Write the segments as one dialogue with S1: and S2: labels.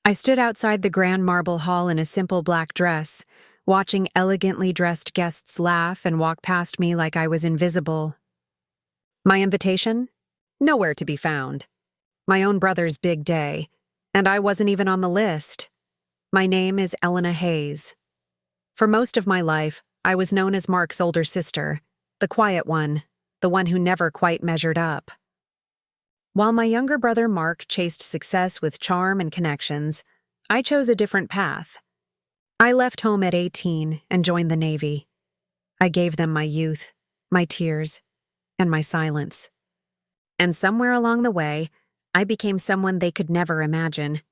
S1: I stood outside the grand marble hall in a simple black dress, watching elegantly dressed guests laugh and walk past me like I was invisible. My invitation? Nowhere to be found. My own brother's big day, and I wasn't even on the list. My name is Elena Hayes. For most of my life, I was known as Mark's older sister, the quiet one, the one who never quite measured up. While my younger brother Mark chased success with charm and connections, I chose a different path. I left home at 18 and joined the Navy. I gave them my youth, my tears, and my silence. And somewhere along the way, I became someone they could never imagine.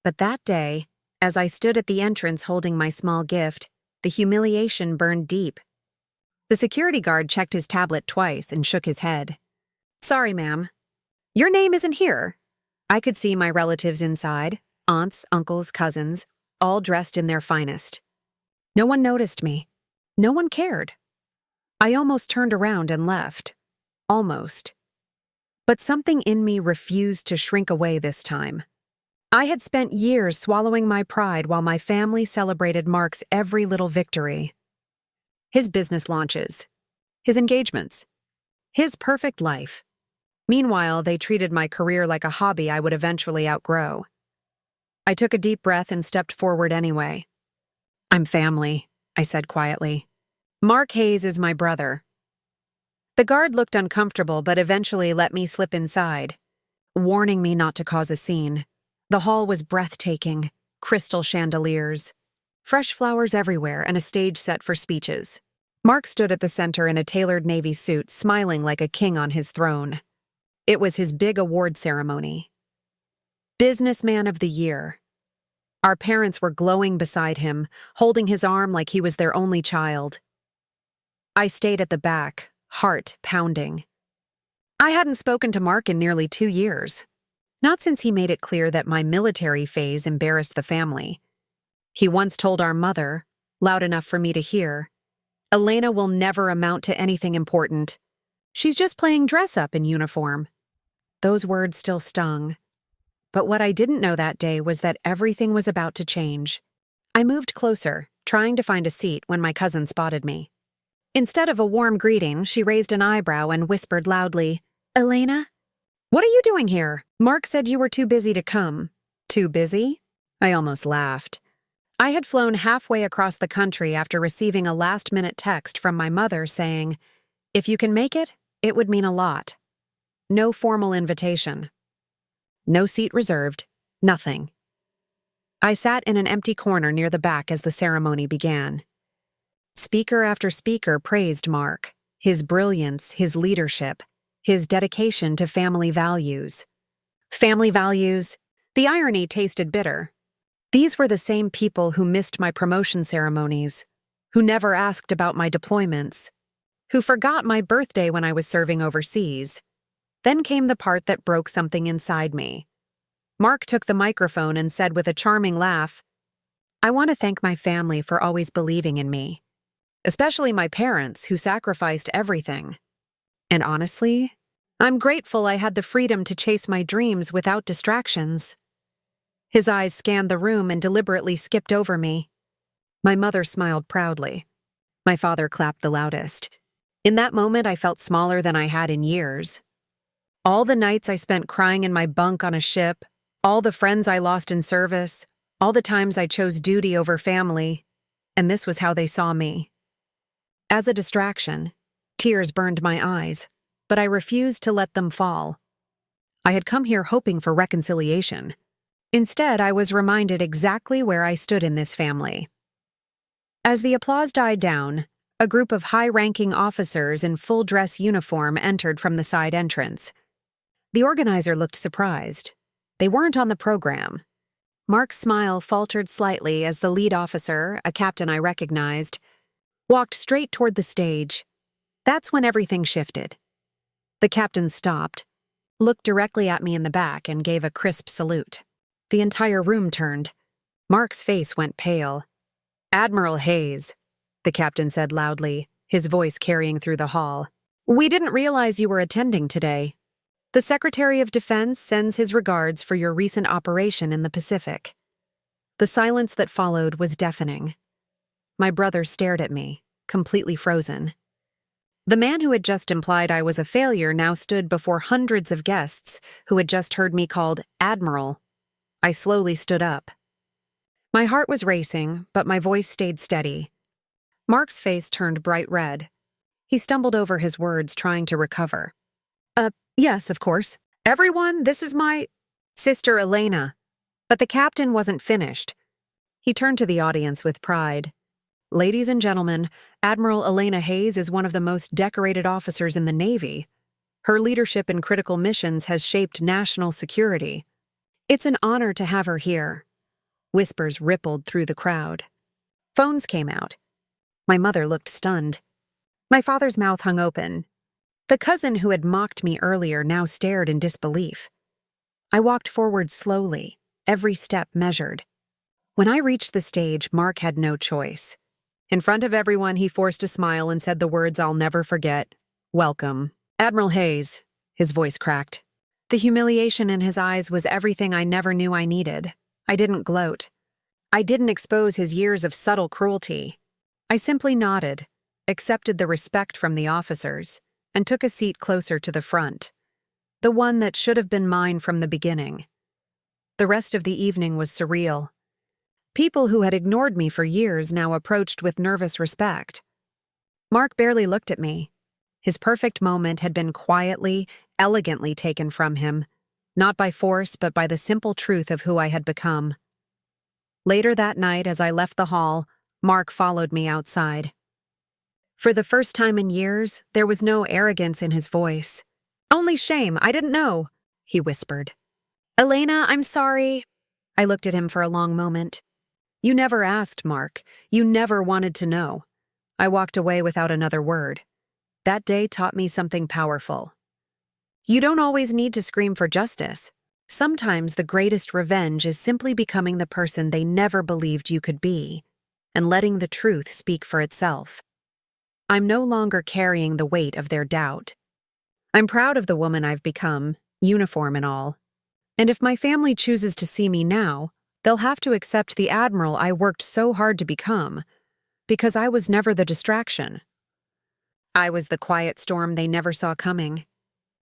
S1: But that day, as I stood at the entrance holding my small gift, the humiliation burned deep. The security guard checked his tablet twice and shook his head. "Sorry, ma'am. Your name isn't here." I could see my relatives inside, aunts, uncles, cousins, all dressed in their finest. No one noticed me. No one cared. I almost turned around and left. Almost. But something in me refused to shrink away this time. I had spent years swallowing my pride while my family celebrated Mark's every little victory. His business launches, his engagements, his perfect life. Meanwhile, they treated my career like a hobby I would eventually outgrow. I took a deep breath and stepped forward anyway. "I'm family," I said quietly. "Mark Hayes is my brother." The guard looked uncomfortable but eventually let me slip inside, warning me not to cause a scene. The hall was breathtaking, crystal chandeliers, fresh flowers everywhere, and a stage set for speeches. Mark stood at the center in a tailored Navy suit, smiling like a king on his throne. It was his big award ceremony. Businessman of the Year. Our parents were glowing beside him, holding his arm like he was their only child. I stayed at the back, heart pounding. I hadn't spoken to Mark in nearly 2 years. Not since he made it clear that my military phase embarrassed the family. He once told our mother, loud enough for me to hear, "Elena will never amount to anything important. She's just playing dress-up in uniform." Those words still stung. But what I didn't know that day was that everything was about to change. I moved closer, trying to find a seat when my cousin spotted me. Instead of a warm greeting, she raised an eyebrow and whispered loudly, "Elena? What are you doing here? Mark said you were too busy to come." Too busy? I almost laughed. I had flown halfway across the country after receiving a last-minute text from my mother saying, "If you can make it, it would mean a lot." No formal invitation. No seat reserved. Nothing. I sat in an empty corner near the back as the ceremony began. Speaker after speaker praised Mark, his brilliance, his leadership, his dedication to family values. Family values. The irony tasted bitter. These were the same people who missed my promotion ceremonies, who never asked about my deployments, who forgot my birthday when I was serving overseas. Then came the part that broke something inside me. Mark took the microphone and said with a charming laugh, "I want to thank my family for always believing in me, especially my parents who sacrificed everything. And honestly, I'm grateful I had the freedom to chase my dreams without distractions." His eyes scanned the room and deliberately skipped over me. My mother smiled proudly. My father clapped the loudest. In that moment, I felt smaller than I had in years. All the nights I spent crying in my bunk on a ship, all the friends I lost in service, all the times I chose duty over family, and this was how they saw me. As a distraction, tears burned my eyes, but I refused to let them fall. I had come here hoping for reconciliation. Instead, I was reminded exactly where I stood in this family. As the applause died down, a group of high-ranking officers in full-dress uniform entered from the side entrance. The organizer looked surprised. They weren't on the program. Mark's smile faltered slightly as the lead officer, a captain I recognized, walked straight toward the stage. That's when everything shifted. The captain stopped, looked directly at me in the back, and gave a crisp salute. The entire room turned. Mark's face went pale. "Admiral Hayes," the captain said loudly, his voice carrying through the hall. "We didn't realize you were attending today." The Secretary of Defense sends his regards for your recent operation in the Pacific. The silence that followed was deafening. My brother stared at me, completely frozen. The man who had just implied I was a failure now stood before hundreds of guests who had just heard me called Admiral. I slowly stood up. My heart was racing, but my voice stayed steady. Mark's face turned bright red. He stumbled over his words, trying to recover. Yes, of course. Everyone, this is my sister Elena. But the captain wasn't finished. He turned to the audience with pride. Ladies and gentlemen, Admiral Elena Hayes is one of the most decorated officers in the Navy. Her leadership in critical missions has shaped national security. It's an honor to have her here. Whispers rippled through the crowd. Phones came out. My mother looked stunned. My father's mouth hung open. The cousin who had mocked me earlier now stared in disbelief. I walked forward slowly, every step measured. When I reached the stage, Mark had no choice. In front of everyone, he forced a smile and said the words I'll never forget. Welcome. Admiral Hayes, his voice cracked. The humiliation in his eyes was everything I never knew I needed. I didn't gloat. I didn't expose his years of subtle cruelty. I simply nodded, accepted the respect from the officers, and took a seat closer to the front, the one that should have been mine from the beginning. The rest of the evening was surreal. People who had ignored me for years now approached with nervous respect. Mark barely looked at me. His perfect moment had been quietly, elegantly taken from him, not by force but by the simple truth of who I had become. Later that night, as I left the hall, Mark followed me outside. For the first time in years, there was no arrogance in his voice. Only shame, I didn't know, he whispered. Elena, I'm sorry. I looked at him for a long moment. You never asked, Mark. You never wanted to know. I walked away without another word. That day taught me something powerful. You don't always need to scream for justice. Sometimes the greatest revenge is simply becoming the person they never believed you could be, and letting the truth speak for itself. I'm no longer carrying the weight of their doubt. I'm proud of the woman I've become, uniform and all. And if my family chooses to see me now, they'll have to accept the Admiral I worked so hard to become, because I was never the distraction. I was the quiet storm they never saw coming.